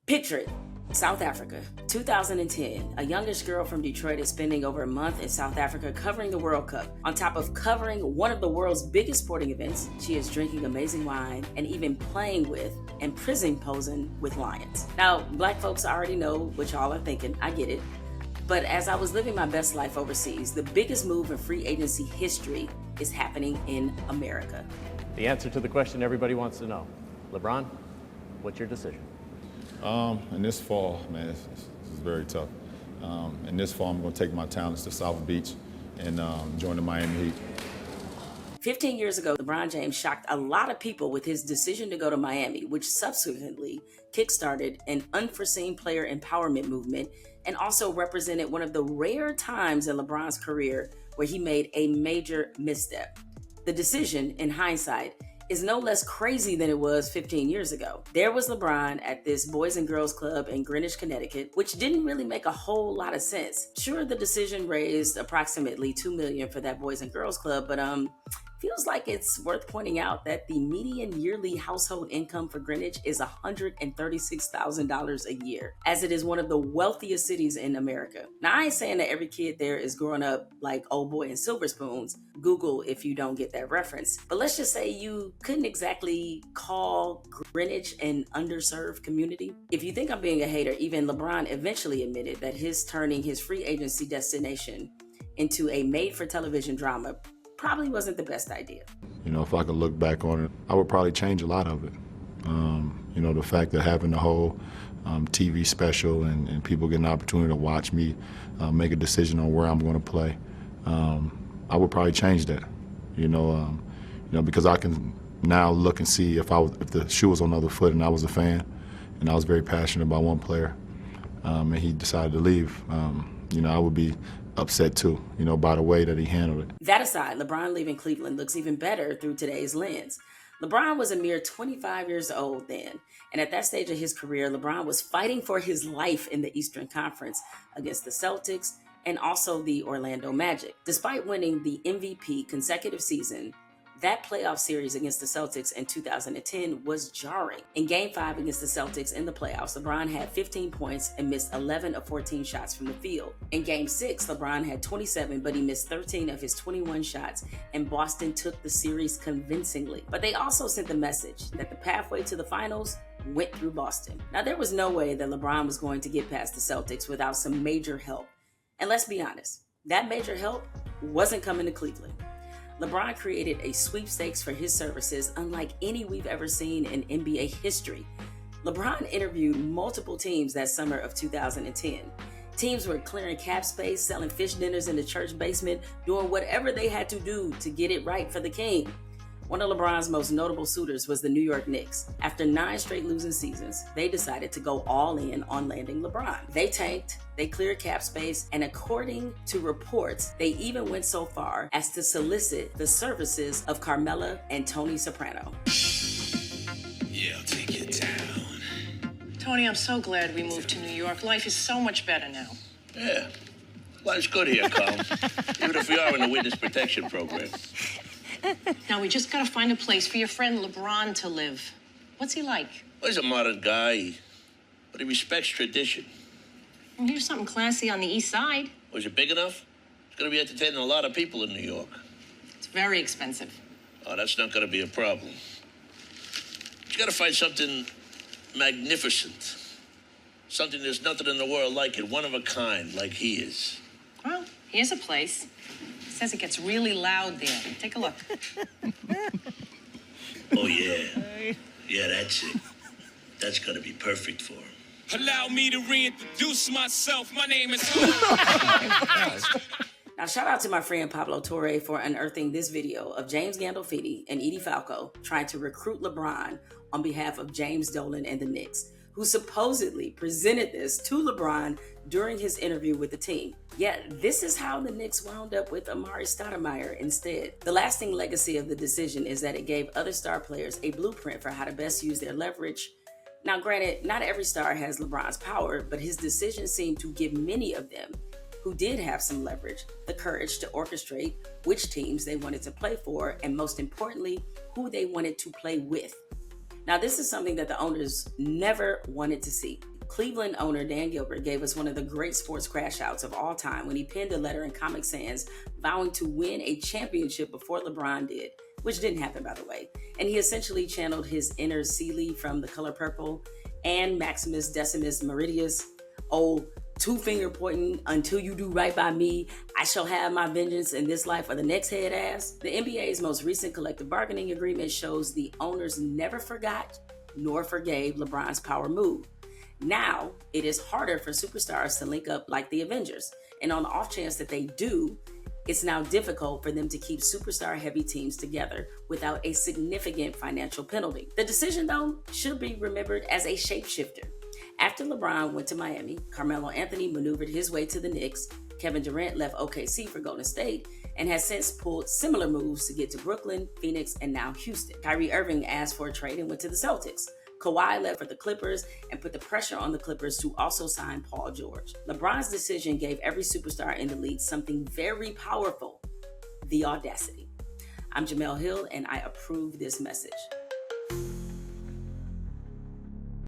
Picture it. South Africa, 2010. A youngish girl from Detroit is spending over a month in South Africa covering the World Cup. On top of covering one of the world's biggest sporting events, she is drinking amazing wine and even playing with and prison posing with lions. Now, black folks already know what y'all are thinking. I get it. But as I was living my best life overseas, the biggest move in free agency history is happening in America. The answer to the question everybody wants to know. LeBron, what's your decision? In this fall, man, this is very tough. In this fall, I'm going to take my talents to South Beach and join the Miami Heat. 15 years ago, LeBron James shocked a lot of people with his decision to go to Miami, which subsequently kickstarted an unforeseen player empowerment movement and also represented one of the rare times in LeBron's career where he made a major misstep. The decision, in hindsight, is no less crazy than it was 15 years ago. There was LeBron at this Boys and Girls Club in Greenwich, Connecticut, which didn't really make a whole lot of sense. Sure, the decision raised approximately $2 million for that Boys and Girls Club, but feels like it's worth pointing out that the median yearly household income for Greenwich is $136,000 a year, as it is one of the wealthiest cities in America. Now, I ain't saying that every kid there is growing up like Old Boy and Silver Spoons. Google if you don't get that reference. But let's just say you couldn't exactly call Greenwich an underserved community. If you think I'm being a hater, even LeBron eventually admitted that his turning his free agency destination into a made-for-television drama probably wasn't the best idea. You know, if I could look back on it, I would probably change a lot of it. You know, the fact that having the whole TV special and people getting an opportunity to watch me make a decision on where I'm going to play, I would probably change that. You know, because I can now look and see if the shoe was on the other foot and I was a fan and I was very passionate about one player and he decided to leave, you know, I would be upset too, you know, by the way that he handled it. That aside, LeBron leaving Cleveland looks even better through today's lens. LeBron was a mere 25 years old then, and at that stage of his career, LeBron was fighting for his life in the Eastern Conference against the Celtics and also the Orlando Magic. Despite winning the MVP consecutive season, that playoff series against the Celtics in 2010 was jarring. In Game 5 against the Celtics in the playoffs, LeBron had 15 points and missed 11 of 14 shots from the field. In Game 6, LeBron had 27, but he missed 13 of his 21 shots, and Boston took the series convincingly. But they also sent the message that the pathway to the finals went through Boston. Now, there was no way that LeBron was going to get past the Celtics without some major help. And let's be honest, that major help wasn't coming to Cleveland. LeBron created a sweepstakes for his services unlike any we've ever seen in NBA history. LeBron interviewed multiple teams that summer of 2010. Teams were clearing cap space, selling fish dinners in the church basement, doing whatever they had to do to get it right for the king. One of LeBron's most notable suitors was the New York Knicks. After 9 straight losing seasons, they decided to go all in on landing LeBron. They tanked, they cleared cap space, and according to reports, they even went so far as to solicit the services of Carmela and Tony Soprano. Yeah, I'll take you down. Tony, I'm so glad we moved to New York. Life is so much better now. Yeah, life's good here, Carl. Even if we are in the witness protection program. Now, we just gotta find a place for your friend LeBron to live. What's he like? Well, he's a modern guy, but he respects tradition. Well, here's something classy on the east side. Was it big enough? It's going to be entertaining a lot of people in New York. It's very expensive. Oh, that's not going to be a problem. You got to find something magnificent. Something there's nothing in the world like it, one of a kind, like he is. Well, here's a place. It says it gets really loud there. Take a look. Oh, yeah. Yeah, that's it. That's going to be perfect for him. Allow me to reintroduce myself. My name is... Now, shout out to my friend Pablo Torre for unearthing this video of James Gandolfini and Edie Falco trying to recruit LeBron on behalf of James Dolan and the Knicks, who supposedly presented this to LeBron during his interview with the team. Yet, this is how the Knicks wound up with Amari Stoudemire instead. The lasting legacy of the decision is that it gave other star players a blueprint for how to best use their leverage. Now, granted, not every star has LeBron's power, but his decision seemed to give many of them, who did have some leverage, the courage to orchestrate which teams they wanted to play for, and most importantly, who they wanted to play with. Now, this is something that the owners never wanted to see. Cleveland owner Dan Gilbert gave us one of the great sports crash outs of all time when he penned a letter in Comic Sans vowing to win a championship before LeBron did, which didn't happen, by the way. And he essentially channeled his inner Seeley from The Color Purple and Maximus Decimus Meridius, oh, two-finger pointing, until you do right by me, I shall have my vengeance in this life or the next, head ass. The NBA's most recent collective bargaining agreement shows the owners never forgot nor forgave LeBron's power move. Now, it is harder for superstars to link up like the Avengers. And on the off chance that they do, it's now difficult for them to keep superstar-heavy teams together without a significant financial penalty. The decision, though, should be remembered as a shapeshifter. After LeBron went to Miami, Carmelo Anthony maneuvered his way to the Knicks, Kevin Durant left OKC for Golden State, and has since pulled similar moves to get to Brooklyn, Phoenix, and now Houston. Kyrie Irving asked for a trade and went to the Celtics. Kawhi left for the Clippers and put the pressure on the Clippers to also sign Paul George. LeBron's decision gave every superstar in the league something very powerful: the audacity. I'm Jemele Hill, and I approve this message.